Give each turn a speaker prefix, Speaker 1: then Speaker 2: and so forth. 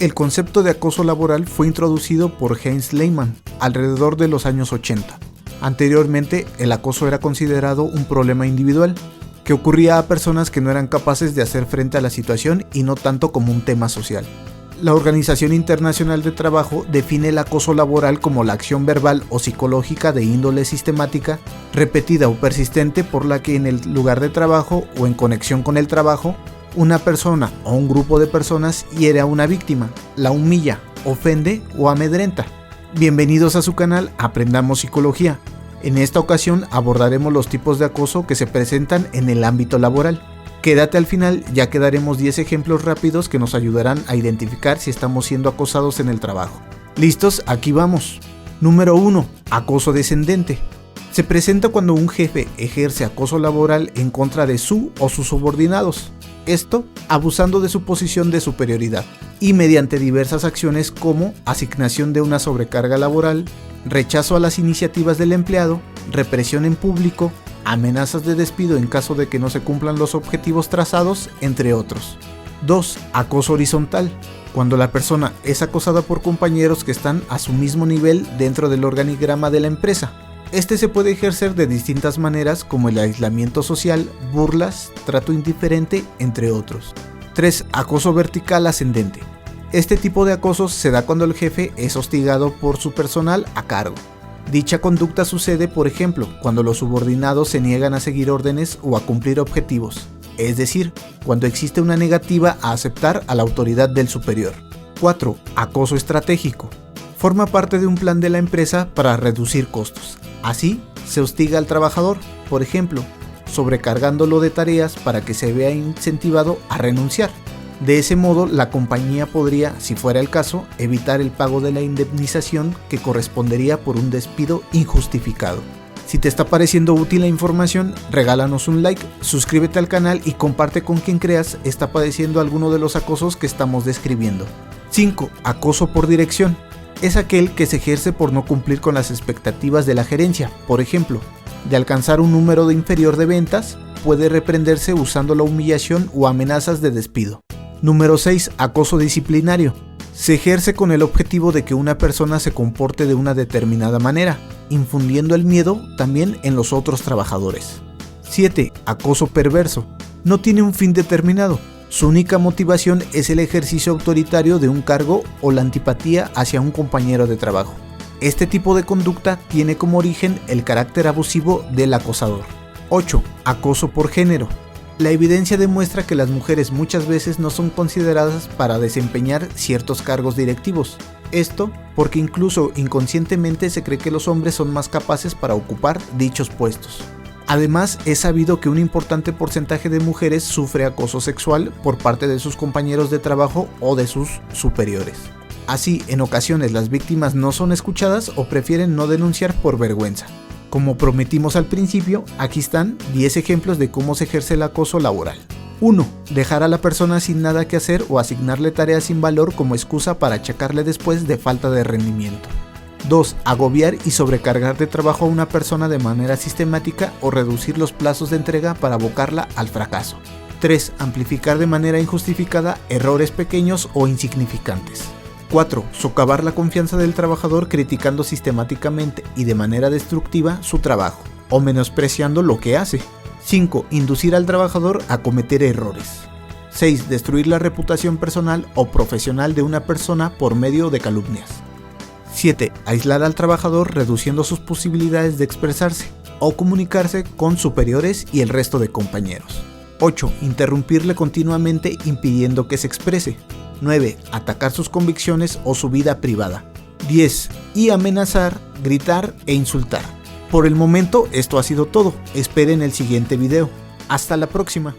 Speaker 1: El concepto de acoso laboral fue introducido por Heinz Lehmann alrededor de los años 80. Anteriormente, el acoso era considerado un problema individual, que ocurría a personas que no eran capaces de hacer frente a la situación y no tanto como un tema social. La Organización Internacional de Trabajo define el acoso laboral como la acción verbal o psicológica de índole sistemática, repetida o persistente por la que en el lugar de trabajo o en conexión con el trabajo, una persona o un grupo de personas hiere a una víctima, la humilla, ofende o amedrenta. Bienvenidos a su canal Aprendamos Psicología. En esta ocasión abordaremos los tipos de acoso que se presentan en el ámbito laboral. Quédate al final, ya que daremos 10 ejemplos rápidos que nos ayudarán a identificar si estamos siendo acosados en el trabajo. ¿Listos? Aquí vamos. Número 1. Acoso descendente. Se presenta cuando un jefe ejerce acoso laboral en contra de su o sus subordinados. Esto abusando de su posición de superioridad y mediante diversas acciones como asignación de una sobrecarga laboral, rechazo a las iniciativas del empleado, represión en público, amenazas de despido en caso de que no se cumplan los objetivos trazados, entre otros. 2. Acoso horizontal. Cuando la persona es acosada por compañeros que están a su mismo nivel dentro del organigrama de la empresa. Este se puede ejercer de distintas maneras como el aislamiento social, burlas, trato indiferente, entre otros. 3. Acoso vertical ascendente. Este tipo de acoso se da cuando el jefe es hostigado por su personal a cargo. Dicha conducta sucede, por ejemplo, cuando los subordinados se niegan a seguir órdenes o a cumplir objetivos, es decir, cuando existe una negativa a aceptar a la autoridad del superior. 4. Acoso estratégico. Forma parte de un plan de la empresa para reducir costos. Así, se hostiga al trabajador, por ejemplo, sobrecargándolo de tareas para que se vea incentivado a renunciar. De ese modo, la compañía podría, si fuera el caso, evitar el pago de la indemnización que correspondería por un despido injustificado. Si te está pareciendo útil la información, regálanos un like, suscríbete al canal y comparte con quien creas está padeciendo alguno de los acosos que estamos describiendo. 5. Acoso por dirección. Es aquel que se ejerce por no cumplir con las expectativas de la gerencia, por ejemplo, de alcanzar un número inferior de ventas, puede reprenderse usando la humillación o amenazas de despido. Número 6. Acoso disciplinario. Se ejerce con el objetivo de que una persona se comporte de una determinada manera, infundiendo el miedo también en los otros trabajadores. 7. Acoso perverso. No tiene un fin determinado. Su única motivación es el ejercicio autoritario de un cargo o la antipatía hacia un compañero de trabajo. Este tipo de conducta tiene como origen el carácter abusivo del acosador. 8. Acoso por género. La evidencia demuestra que las mujeres muchas veces no son consideradas para desempeñar ciertos cargos directivos. Esto porque incluso inconscientemente se cree que los hombres son más capaces para ocupar dichos puestos. Además, es sabido que un importante porcentaje de mujeres sufre acoso sexual por parte de sus compañeros de trabajo o de sus superiores. Así, en ocasiones las víctimas no son escuchadas o prefieren no denunciar por vergüenza. Como prometimos al principio, aquí están 10 ejemplos de cómo se ejerce el acoso laboral. 1. Dejar a la persona sin nada que hacer o asignarle tareas sin valor como excusa para achacarle después de falta de rendimiento. 2. Agobiar y sobrecargar de trabajo a una persona de manera sistemática o reducir los plazos de entrega para abocarla al fracaso. 3. Amplificar de manera injustificada errores pequeños o insignificantes. 4. Socavar la confianza del trabajador criticando sistemáticamente y de manera destructiva su trabajo, o menospreciando lo que hace. 5. Inducir al trabajador a cometer errores. 6. Destruir la reputación personal o profesional de una persona por medio de calumnias. 7. Aislar al trabajador reduciendo sus posibilidades de expresarse o comunicarse con superiores y el resto de compañeros. 8. Interrumpirle continuamente impidiendo que se exprese. 9. Atacar sus convicciones o su vida privada. 10. Y amenazar, gritar e insultar. Por el momento esto ha sido todo. Esperen el siguiente video. Hasta la próxima.